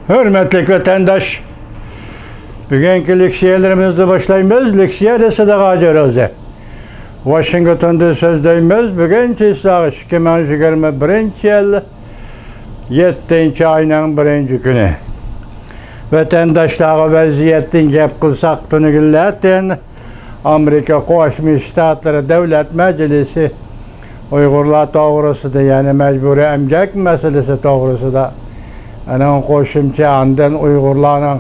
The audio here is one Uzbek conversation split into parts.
Hürmetli vatandaş, bugünkü leksiyalarımızı başlayımız. Leksiya da Sadaqa Roza. Washington'da sözdeyimiz. Bugün Çiğsağ 2021 yıl 7. ayının 1. günü. Vatandaşlığı vaziyetten gep kılsak bunu güllaten Amerika Qoşmuş Ştatları Devlet Meclisi Uygurlar doğrusu da yani mecburi emgek meselesi doğrusu da onun qoşumça andan Uygurların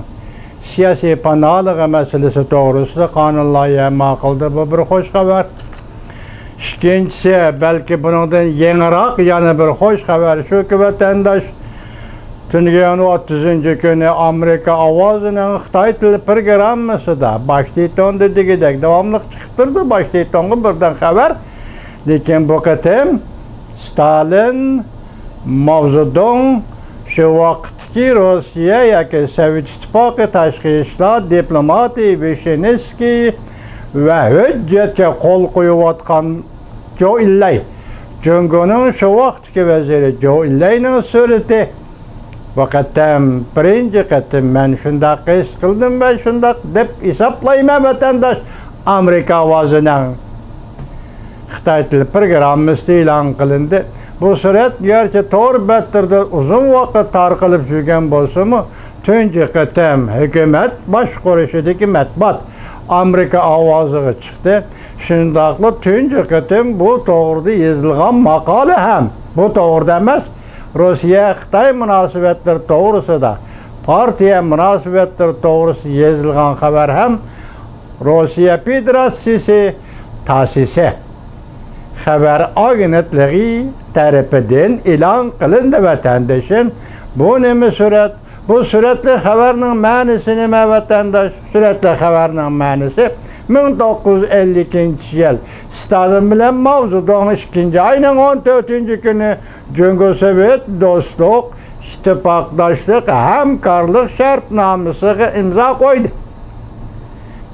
siyasi panalığı meselesi doğrusu da kanunlayı maqıldı. Bu bir hoş haber. İkincisi belki bundan yenirak yani bir hoş haber şu ki vatandaş Tüngeyen 30. günü Amerika avazının Xitay tili programması da başlayton dedigidek devamlı çıkıp durdu. Başlayton'u buradan haber. Lekin bu katem Stalin, Mao Zedong şu vaktki Rusya yoki Sovet İttifaqı tashqi ishlar diplomati Vishnevskiy ve hujjatga qo'l qo'yayotgan Joe Illay, Jungoning şu vaqtki vaziri Joe Illayning surati Vaqatdan birinci qatim men shundaq his qildim va shundaq deb hisoblayman vatandaş Amerika ovozining Xitoy tili programmasi e'lon qilindi. Bu surat gerçi to'g'ri battirda uzun vaqt tarqalib yurgan bo'lsa-mu, tunji qatim hukumat boshqarishidagi matbuot Amerika ovoziga chiqdi. Shundaqli tunji qatim bu to'g'rida yozilgan maqola ham bu to'g'rida emas. Rusya-Xitoy munosabatlari to'g'risida, partiya munosabatlari to'g'risida yozilgan xabar ham Rusya Federatsiyasi ta'sisi xabar agentligi tarafidan e'lon qilindi vatandaşım. Bu nima surat? Bu suratli xabarning ma'nosi nima vatandaş? Suratli xabarning ma'nosi 1952 yıl Stalin bilan Mao Zedong 2. ayning 14. günü Cumhur Sovet Dostluk, İttifaqdoshlik, Hamkorlik shartnomasiga imzo qo'ydi.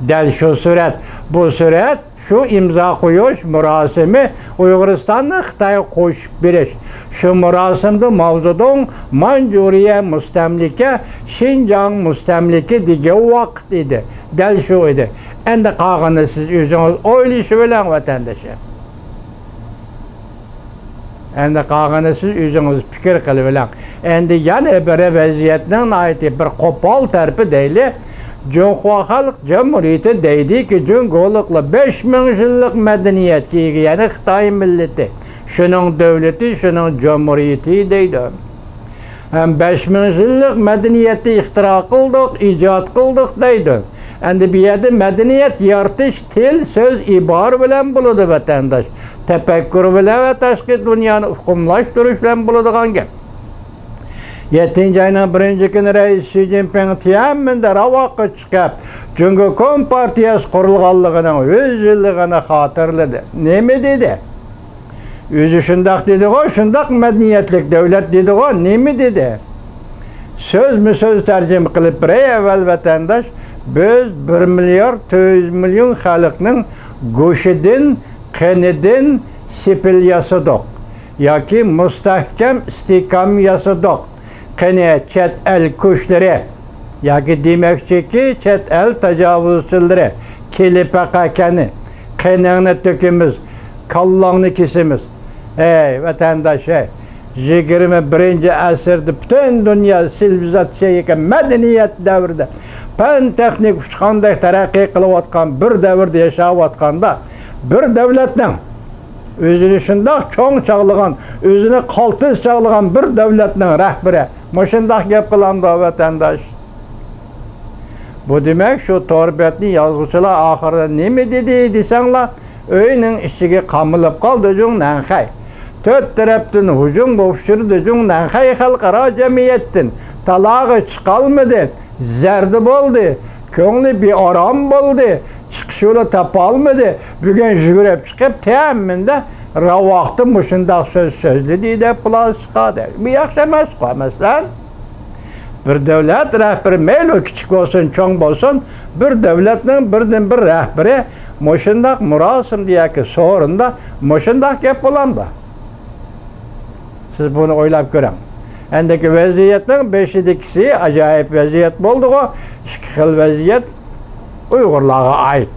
Dal shu surat, bu surat şu imza qo'yish murosimi Uyg'uristonni Xitoyga qo'shib berish. Şu murosimda Mao Zedong Manjuriya mustamlika, Xinjiang mustamlika degan vaqt edi. Dal shu edi. Endi qolganini siz o'zingiz o'ylashi bilan vatandoshlar. Endi qolganini siz o'zingiz fikr qilib bilan. Endi yana bir vaziyatning aytib bir qo'pol tarpi deyli. Cumhur Halk Cumhuriyeti deydi ki Cumhuriyet'le 5000 yıllık medeniyet ega yani Xitoy milleti. Şunun devleti, şunun cumhuriyeti deydi. Hem 5000 yıllık medeniyeti ixtira qildik, icad qildik deydi. Endi bu yerda medeniyet yaratish til, söz, ibor bilan bo'ladi vatandaş. Tefekkür bilan ve tashqi dunyoni hukmlashtirish bilan bo'ladigan gap. 7. ayının 1. günü Reis Xi Jinping Tiananmen'de ravaqqa chiqib, Cumhur Kompartiyasi qurilganligining 100 yilligini xotirladi. Nima dedi? O'zi shundaq dedi-ku, shundaq madaniyatlik davlat dedi-ku, nima dedi? Sözmü söz tarjima qilib beray avval vatandaş, biz 1 milyar 400 milyon xalqning go'shidan, qinidan sepil yasadik yoki mustahkam istehkom yasadik. Qani chet el kuchları yoki demakchi ki chet el tajovuzchilari kelib paqakani qiningni to'kimiz, kallangni kesimiz. Ey vatandaş, 21. asrda butun dunyo sivilizatsiyaga madaniyat davrida fan texnik qanday taraqqiy qilayotgan bir davrda yashayotganda bir davlatning özünü şundaq çoğ çağlagan, özünü qaltis çağlagan bir devletinin rəhbəri şundaq gap qılamdı vatandaş. Bu demek şu torbetli yazğıçılar axırda nemi dedi desenler öyünün içigi qamılıb qaldı jün nanxay. Dört tarafdan hücum boşurdu jün nanxay xalqara cemiyettin. Talağı çıqalmadı, zərdi boldu, köngli bir aram boldu. Çıkış yolu tapalmadı. Bugün jügürüp çıkıp Tiananmen'de ravaqtı muşundaq sözlü deydi plastika der. Bu yaxşı emas qoymasdan. Bir devlet rəhbəri meyli küçük olsun, çoğ olsun, bir devletinin birden bir rəhbəri muşundaq murasim diye ki sorunda muşundaq gap bulamda. Siz bunu oylab görün. Endeki vaziyetning beşidikisi acayip vaziyet bo'ldi. İki xil vaziyet Uyg'urlarga ait.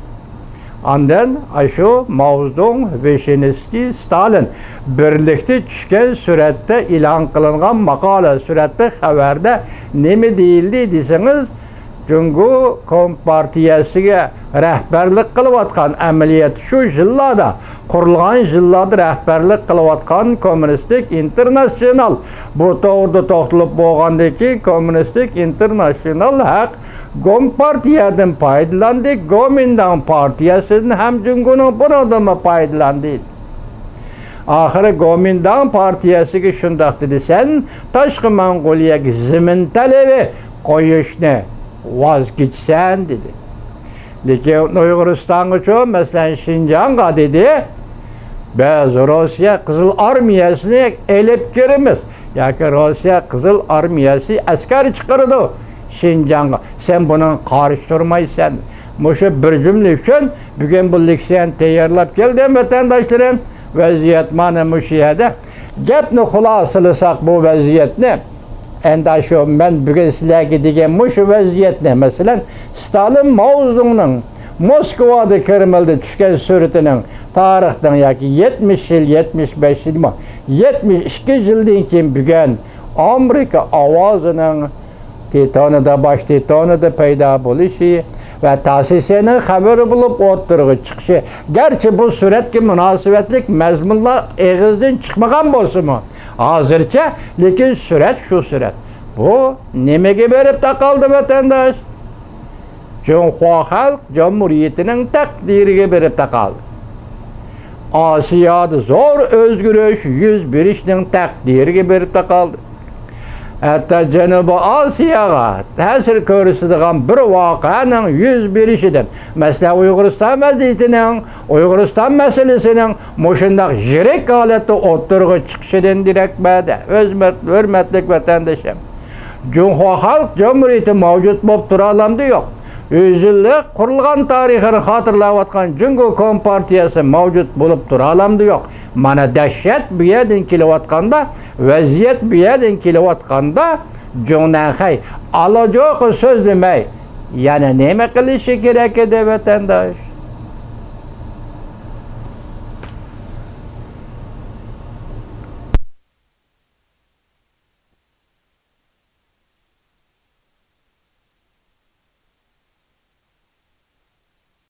Ondan şu Mao Zedong, Stalin birlikte tushgan suratda e'lon qilingan maqola, suratda xabarda nima deyildi desangiz, Cungo Kompartiyasiga rahbarlik qilayotgan amaliyat shu yillarda qurilgan yillarda rahbarlik qilayotgan Kommunistik International bu to'g'rida to'xtalib bo'lgandan keyin Kommunistik International haq Kompartiyadan foydalandi, Gomindan partiyasidan ham Cungoning bir odami foydalandi. Ahiri Gomindan partiyasiga shundoq dedi, sen tashqi Mong'oliyaga zimin talabi qo'yishni vaz geçsen dedi. Lekin Uyg'uristonga cho, masalan Şinjan'a dedi, biz Rossiya Qizil Armiyasini elib kiramiz. Yoki Rossiya Qizil Armiyasi askar chiqaradi Şinjan'a. Sen buni qarshi turmaysan. Mushu bir jumla uchun bugun bu leksiyani tayyorlab keldim vatandoshlarim. Vaziyat mana mushu yerda. Gapni xulosalasak bu vaziyatni endi şu ben bugün sizlarga degan şu vaziyatni, masalan Stalin Mao Zedongning Moskvada Kremlda tushgan suratining tarixdan yoki 70 yil, 75 yil, 72 yildan keyin bugun Amerika ovozining tetonida, bosh tetonida paydo bo'lishi va ta'sisining xabari bo'lib o'tirg'i chiqishi, garchi bu suratga munosabatlik mazmunlar eg'izdan chiqmagan bo'lsa-mu, hozircha, lekin surat shu surat. Bu nimaga berib taqaldi vatandosh? Jonghua Xalq Jamhuriyatining taqdiriga berib taqaldi. Osiyoda zo'r o'zgarish yuz berishning taqdiriga berib taqaldi. Hatta Janubiy Osiyoga ta'sir ko'rsatadigan bir voqeaning yuz berishidan, masalan Uyg'uriston vaziyatining, Uyg'uriston masalasining mushundaq yirik holatda o'tirg'i chiqishidan derak bada. Hurmatli vatandoshim, Jonghua Xalq Jamhuriyati mavjud bo'lib tura olamdi yo'q. 100 yillik qurilgan tarixini xotirlayotgan Cungo Kompartiyasi mavjud bo'lib tura olamdi yo'q. Mana dahshat bu yerdan kelayotganda, vaziyat bu yerdan kelayotganda Jonanxay alajoq so'z demay, yana nima qilishi kerak edi vatandosh?